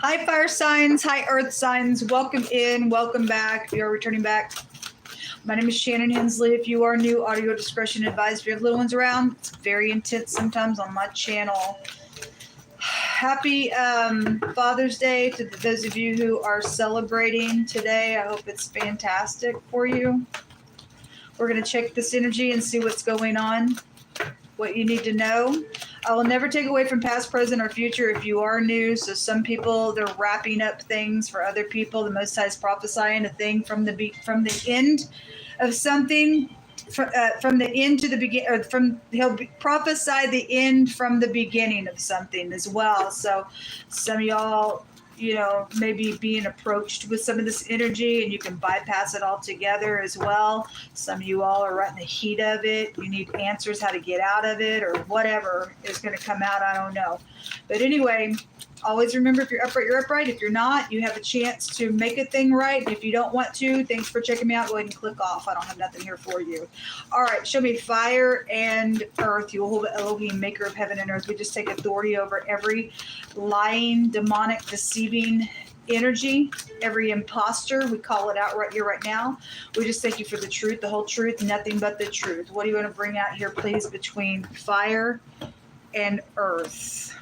Hi, fire signs. Hi, earth signs. Welcome in. Welcome back. If you are returning back, my name is Shannon Hensley. If you are new, audio discretion advised. If you have little ones around, it's very intense sometimes on my channel. Happy Father's Day to those of you who are celebrating today. I hope it's fantastic for you. We're going to check this energy and see what's going on, what you need to know. I will never take away from past, present, or future if you are new. So some people, they're wrapping up things. For other people, the Most High is prophesying a thing from the end of something, from the end to the begin, or he'll prophesy the end from the beginning of something as well. So some of y'all, maybe being approached with some of this energy and you can bypass it altogether as well. Some of you all are right in the heat of it. You need answers how to get out of it or whatever is going to come out. I don't know. But anyway, always remember, if you're upright, you're upright. If you're not, you have a chance to make a thing right. And if you don't want to, thanks for checking me out. Go ahead and click off. I don't have nothing here for you. All right, show me fire and earth. Yehovah Elohim, maker of heaven and earth. We just take authority over every lying, demonic, deceiving energy, every imposter. We call it out right here, right now. We just thank you for the truth, the whole truth, nothing but the truth. What do you want to bring out here, please, between fire and earth?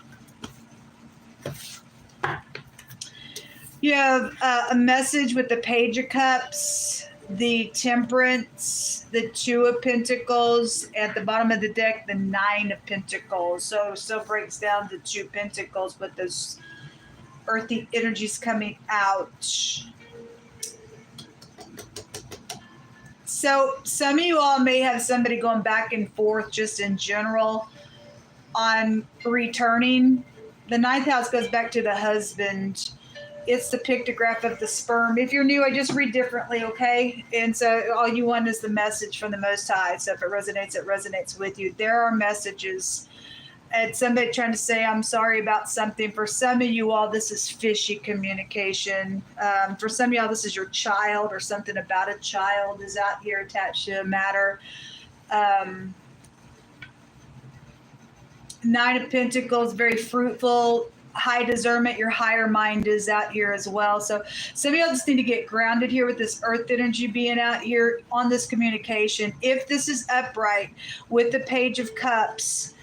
You have a message with the Page of Cups, the Temperance, the Two of Pentacles, at the bottom of the deck, the Nine of Pentacles. So breaks down the Two Pentacles, but those earthy energies coming out. So some of you all may have somebody going back and forth just in general on returning. The ninth house goes back to the husband. It's the pictograph of the sperm. If you're new, I just read differently, okay? And so all you want is the message from the Most High. So if it resonates with you. There are messages. And somebody trying to say, I'm sorry about something. For some of you all, this is fishy communication. For some of y'all, this is your child or something about a child is out here attached to a matter. Nine of Pentacles, very fruitful, high discernment. Your higher mind is out here as well. So some of y'all just need to get grounded here with this earth energy being out here on this communication. If this is upright with the Page of Cups,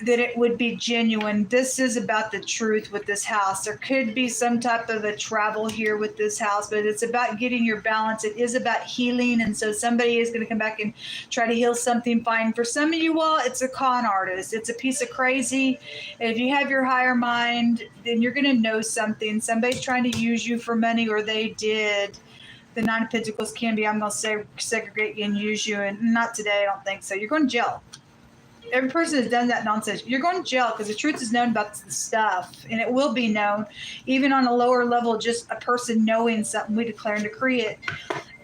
that it would be genuine. This is about the truth with this house. There could be some type of a travel here with this house, but it's about getting your balance. It is about healing. And so somebody is going to come back and try to heal something fine. For some of you all, it's a con artist. It's a piece of crazy. And if you have your higher mind, then you're going to know something. Somebody's trying to use you for money, or they did. The Nine of Pentacles can be, I'm going to say, segregate you and use you. And not today, I don't think so. You're going to jail. Every person has done that nonsense. You're going to jail because the truth is known about the stuff, and it will be known, even on a lower level. Just a person knowing something, we declare and decree it.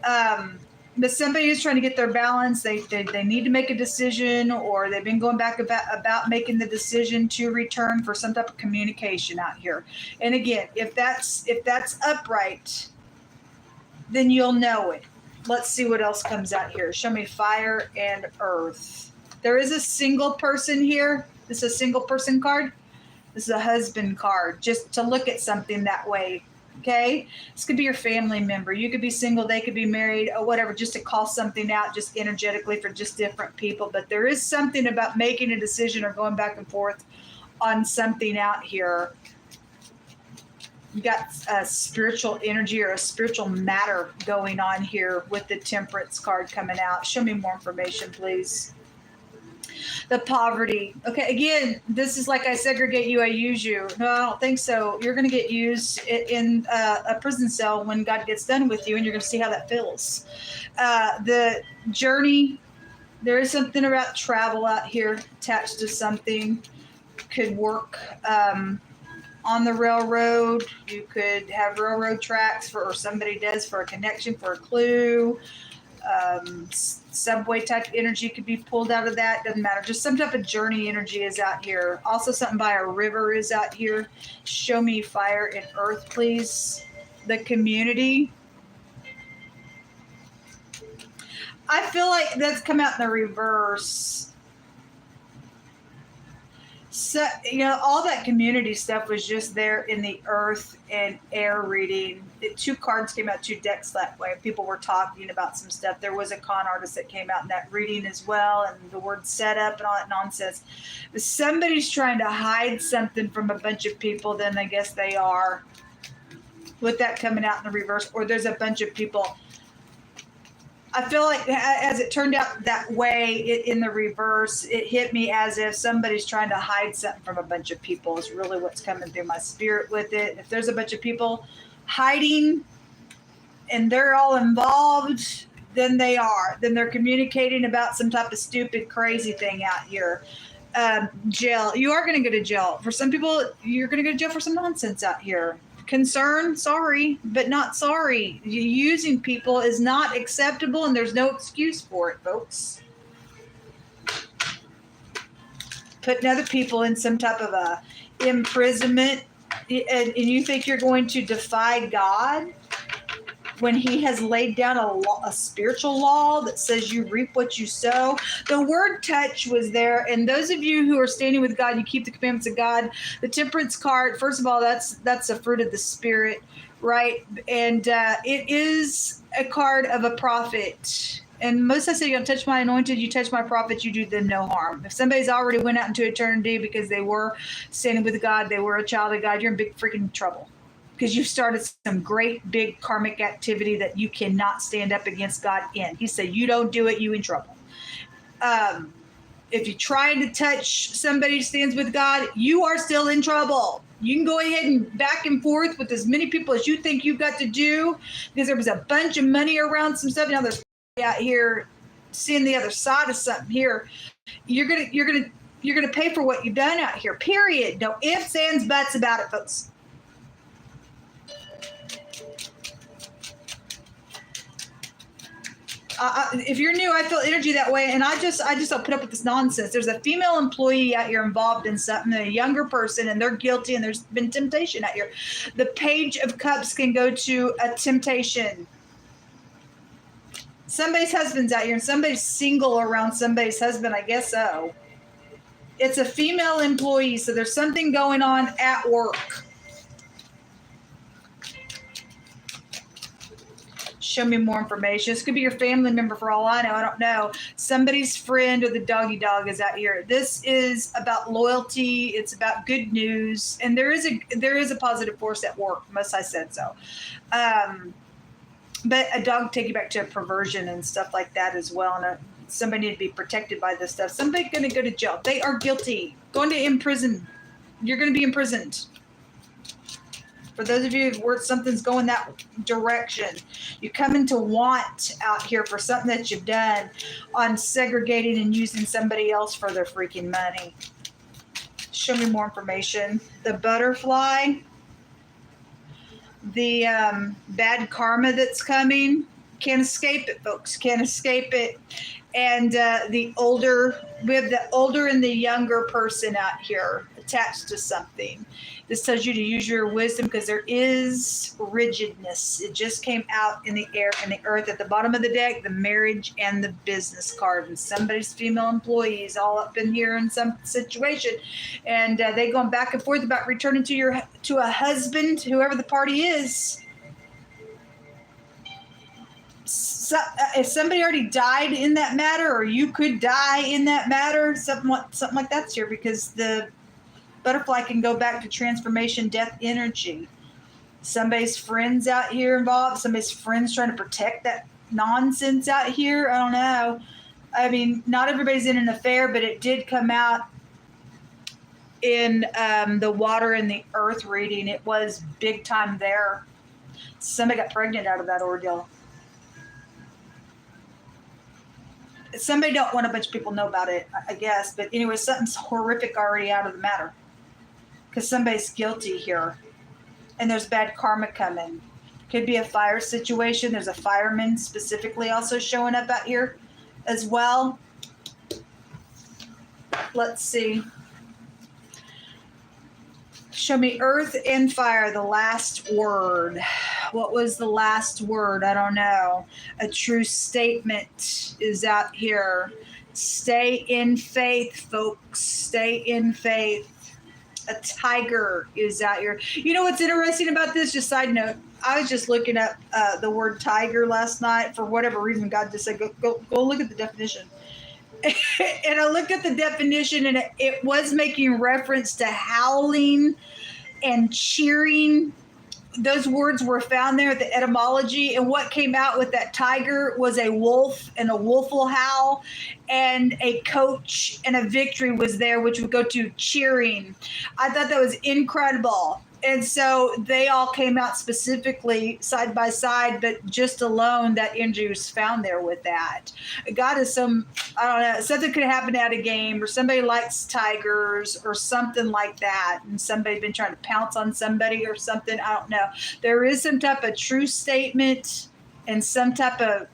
But somebody is trying to get their balance. They need to make a decision, or they've been going back about making the decision to return for some type of communication out here. And again, if that's upright, then you'll know it. Let's see what else comes out here. Show me fire and earth. There is a single person here. This is a single person card. This is a husband card, just to look at something that way, okay? This could be your family member. You could be single. They could be married or whatever, just to call something out just energetically for just different people. But there is something about making a decision or going back and forth on something out here. You got a spiritual energy or a spiritual matter going on here with the Temperance card coming out. Show me more information, please. The poverty. Okay, again, this is like I segregate you, I use you. No, I don't think so. You're going to get used in a prison cell when God gets done with you, and you're going to see how that feels. The journey, there is something about travel out here attached to something. Could work on the railroad. You could have railroad tracks or somebody does for a connection, for a clue. Subway type energy could be pulled out of that. Doesn't matter. Just some type of journey energy is out here. Also something by a river is out here. Show me fire and earth, please. The community. I feel like that's come out in the reverse. So, all that community stuff was just there in the earth and air reading. Two cards came out, two decks that way. People were talking about some stuff. There was a con artist that came out in that reading as well, and the word setup and all that nonsense. If somebody's trying to hide something from a bunch of people, then I guess they are. With that coming out in the reverse, or there's a bunch of people. I feel like as it turned out that way in the reverse, it hit me as if somebody's trying to hide something from a bunch of people is really what's coming through my spirit with it. If there's a bunch of people hiding and they're all involved, then they are. Then they're communicating about some type of stupid, crazy thing out here. Jail. You are going to go to jail. For some people, you're going to go to jail for some nonsense out here. Concern, sorry, but not sorry. Using people is not acceptable, and there's no excuse for it, folks. Putting other people in some type of a imprisonment, and you think you're going to defy God when he has laid down a spiritual law that says you reap what you sow. The word touch was there. And those of you who are standing with God, you keep the commandments of God. The temperance card, first of all, that's a fruit of the spirit, right? And it is a card of a prophet. And most I say, you don't touch my anointed, you touch my prophet, you do them no harm. If somebody's already went out into eternity because they were standing with God, they were a child of God, you're in big freaking trouble. Because you've started some great big karmic activity that you cannot stand up against God in. He said, you don't do it, you in trouble. If you try to touch somebody who stands with God, you are still in trouble. You can go ahead and back and forth with as many people as you think you've got to do, because there was a bunch of money around some stuff. Now there's out here seeing the other side of something here. You're gonna pay for what you've done out here. Period. No ifs, ands, buts about it, folks. If you're new, I feel energy that way, and I just don't put up with this nonsense. There's a female employee out here involved in something, a younger person, and they're guilty, and there's been temptation out here. The Page of Cups can go to a temptation. Somebody's husband's out here, and somebody's single around somebody's husband. I guess so. It's a female employee, so there's something going on at work. Show me more information. This could be your family member for all I know. I don't know. Somebody's friend or the doggy dog is out here. This is about loyalty. It's about good news. And there is a positive force at work. Must I said so. But a dog take you back to a perversion and stuff like that as well. And somebody need to be protected by this stuff. Somebody's going to go to jail. They are guilty. Going to imprison. You're going to be imprisoned. For those of you where something's going that direction, you come into want out here for something that you've done on segregating and using somebody else for their freaking money. Show me more information. The butterfly, the bad karma that's coming. Can't escape it, folks. Can't escape it. And we have the older and the younger person out here attached to something. This tells you to use your wisdom because there is rigidness. It just came out in the air and the earth at the bottom of the deck, the marriage and the business card. And somebody's female employees all up in here in some situation. And they going back and forth about returning to a husband, whoever the party is. So, if somebody already died in that matter, or you could die in that matter, something like that's here, because the butterfly can go back to transformation, death energy. Somebody's friends out here involved. Somebody's friends trying to protect that nonsense out here. I don't know. I mean, not everybody's in an affair, but it did come out in the water and the earth reading. It was big time there. Somebody got pregnant out of that ordeal. Somebody don't want a bunch of people know about it, I guess. But anyway, something's horrific already out of the matter. Because somebody's guilty here. And there's bad karma coming. Could be a fire situation. There's a fireman specifically also showing up out here as well. Let's see. Show me earth and fire, the last word. What was the last word? I don't know. A true statement is out here. Stay in faith, folks. Stay in faith. A tiger is out here. You know what's interesting about this? Just side note. I was just looking up the word tiger last night. For whatever reason, God just said, go look at the definition. And I looked at the definition, and it was making reference to howling and cheering. Those words were found there at the etymology, and what came out with that tiger was a wolf, and a wolf will howl, and a coach and a victory was there, which would go to cheering. I thought that was incredible. And so they all came out specifically side by side, but just alone that injury was found there with that. God is I don't know, something could happen at a game, or somebody likes tigers or something like that, and somebody's been trying to pounce on somebody or something. I don't know. There is some type of true statement and some type of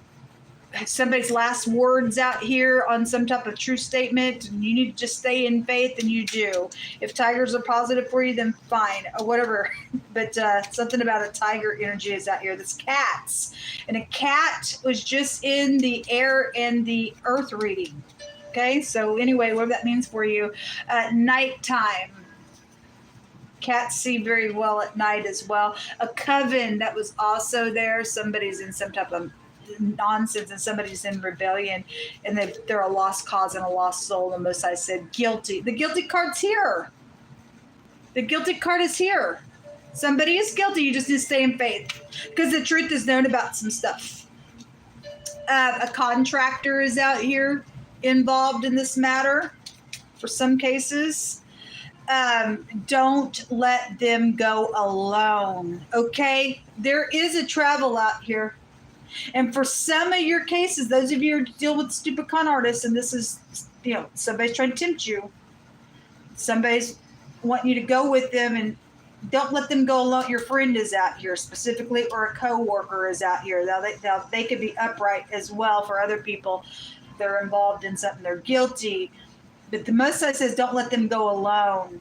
somebody's last words out here on some type of true statement, and you need to just stay in faith, and you do. If tigers are positive for you, then fine, or whatever. But something about a tiger energy is out here. That's cats. And a cat was just in the air and the earth reading. Okay, so anyway, whatever that means for you. Nighttime. Cats see very well at night as well. A coven that was also there. Somebody's in some type of nonsense, and somebody's in rebellion, and they're a lost cause and a lost soul. And Most High said guilty. The guilty card's here. The guilty card is here. Somebody is guilty. You just need to stay in faith, because the truth is known about some stuff. A contractor is out here involved in this matter for some cases. Don't let them go alone. Okay, there is a travel out here. And for some of your cases, those of you who deal with stupid con artists, and this is, somebody's trying to tempt you. Somebody's wanting you to go with them, and don't let them go alone. Your friend is out here specifically, or a co-worker is out here. They could be upright as well for other people. They're involved in something. They're guilty. But the Most High says don't let them go alone.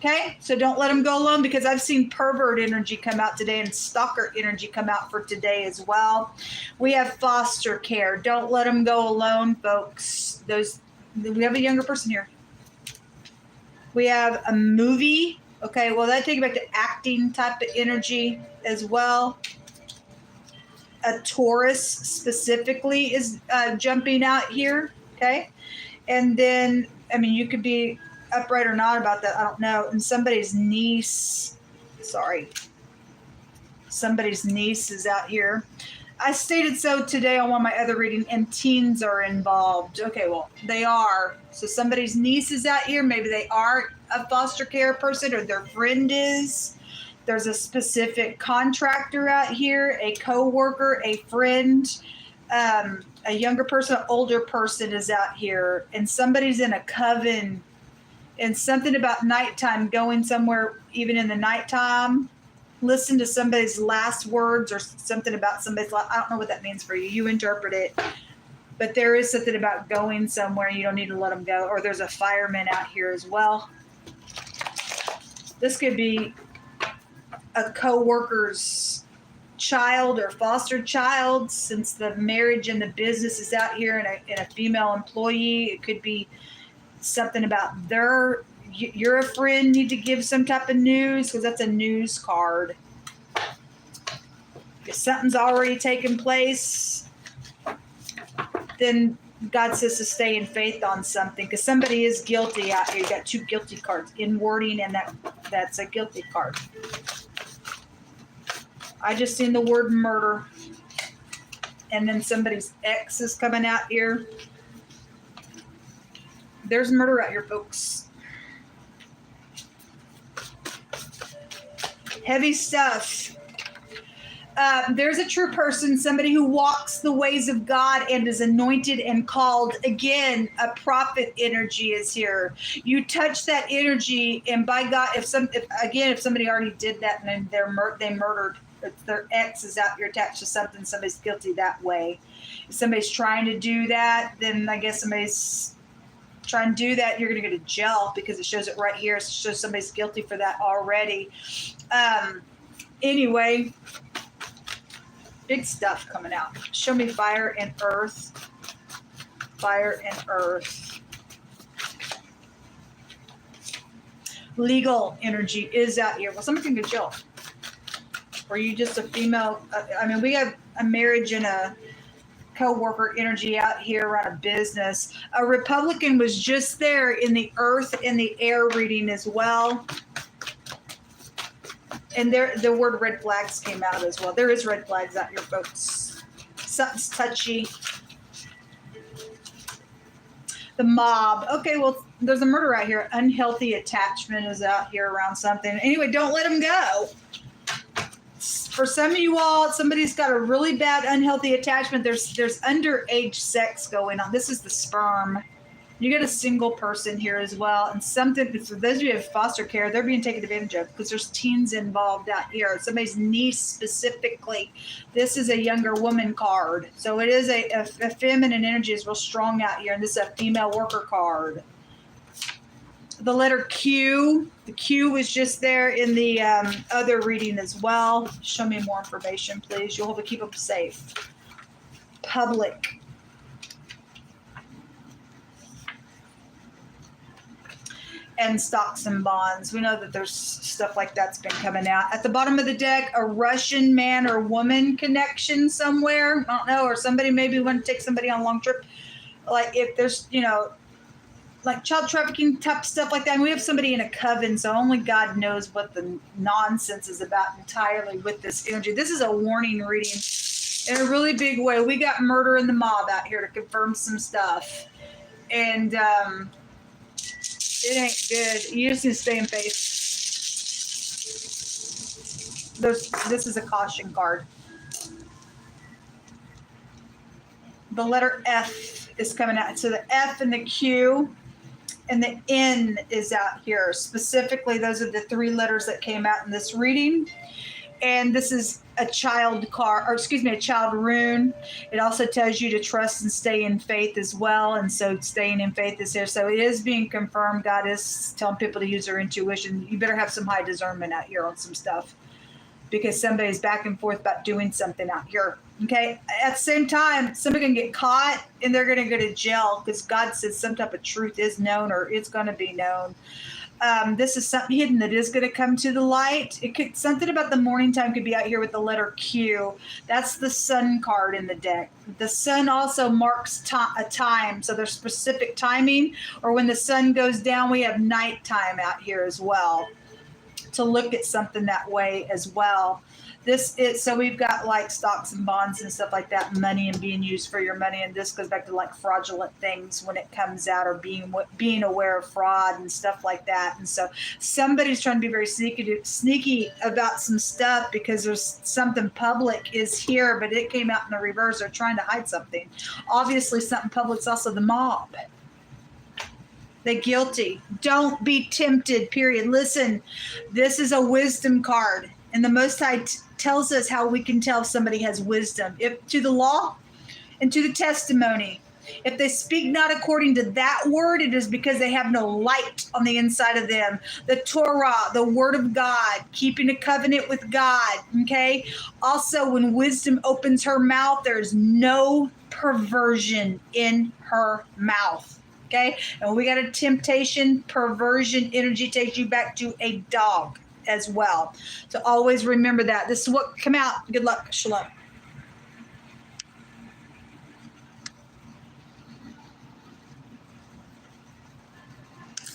Okay, so don't let them go alone, because I've seen pervert energy come out today and stalker energy come out for today as well. We have foster care. Don't let them go alone, folks. We have a younger person here. We have a movie. Okay, well, that takes you back to acting type of energy as well. A Taurus specifically is jumping out here. Okay, and then, you could be upright or not about that, I don't know. And somebody's niece is out here. I stated so today on one of my other readings, and teens are involved. Okay, well, they are. So somebody's niece is out here. Maybe they are a foster care person, or their friend is. There's a specific contractor out here, a co-worker, a friend, a younger person, an older person is out here, and somebody's in a coven. And something about nighttime, going somewhere even in the nighttime. Listen to somebody's last words, or something about somebody's last. I don't know what that means for you. You interpret it. But there is something about going somewhere. You don't need to let them go. Or there's a fireman out here as well. This could be a co-worker's child or foster child, since the marriage and the business is out here, and a female employee. It could be something about you're a friend, need to give some type of news, because that's a news card. If something's already taken place, then God says to stay in faith on something, because somebody is guilty out here. You got two guilty cards in wording, and that's a guilty card. I just seen the word murder, and then somebody's ex is coming out here. There's murder out here, folks. Heavy stuff. There's a true person, somebody who walks the ways of God and is anointed and called. Again, a prophet energy is here. You touch that energy, and by God, if somebody already did that and they murdered, their ex is out here attached to something, somebody's guilty that way. If somebody's trying to do that, then I guess somebody's try and do that, you're going to go to jail, because it shows it right here. It shows somebody's guilty for that already. Anyway, big stuff coming out. Show me fire and earth. fire, and earth. Legal energy is out here. Well, somebody can go to jail. Or you just a female? I mean, we have a marriage and a co-worker energy out here around a business. A Republican was just there in the earth and the air reading as well. And there, the word red flags came out as well. There is red flags out here, folks. Something's touchy. The mob. Okay, well, there's a murder out here. Unhealthy attachment is out here around something. Anyway, don't let them go. For some of you all, somebody's got a really bad unhealthy attachment. There's underage sex going on. This is the sperm. You get a single person here as well. And something, for those of you who have foster care, they're being taken advantage of because there's teens involved out here. Somebody's niece specifically. This is a younger woman card. So it is a feminine energy is real strong out here. And this is a female worker card. The letter Q. The Q was just there in the other reading as well. Show me more information, please. You'll have to keep them safe. Public. And stocks and bonds. We know that there's stuff like that's been coming out. At the bottom of the deck, a Russian man or woman connection somewhere. I don't know. Or somebody maybe want to take somebody on a long trip. Like if there's, you know, like child trafficking type stuff like that. And we have somebody in a coven, so only God knows what the nonsense is about entirely with this energy. This is a warning reading in a really big way. We got murder in the mob out here to confirm some stuff. And it ain't good. You just need to stay in faith. This is a caution card. The letter F is coming out. So the F and the Q and the N is out here. Specifically, those are the three letters that came out in this reading. And this is a child card, or excuse me, a child rune. It also tells you to trust and stay in faith as well. And so staying in faith is here. So it is being confirmed. God is telling people to use their intuition. You better have some high discernment out here on some stuff because somebody's back and forth about doing something out here. Okay. At the same time, somebody can get caught and they're going to go to jail because God says some type of truth is known or it's going to be known. This is something hidden that is going to come to the light. It could, something about the morning time could be out here with the letter Q. That's the sun card in the deck. The sun also marks a time. So there's specific timing, or when the sun goes down, we have nighttime out here as well to look at something that way as well. This is, so we've got like stocks and bonds and stuff like that, money and being used for your money. And this goes back to like fraudulent things when it comes out, or being aware of fraud and stuff like that. And so somebody's trying to be very sneaky about some stuff because there's something public is here, but it came out in the reverse. They're trying to hide something. Obviously something public's also the mob. They're guilty. Don't be tempted, period. Listen, this is a wisdom card. And the Most High tells us how we can tell if somebody has wisdom. If to the law and to the testimony. If they speak not according to that word, it is because they have no light on the inside of them. The Torah, the word of God, keeping a covenant with God, okay? Also, when wisdom opens her mouth, there's no perversion in her mouth. Okay, and when we got a temptation, perversion energy takes you back to a dog as well. So always remember that. This is what come out. Good luck. Shalom.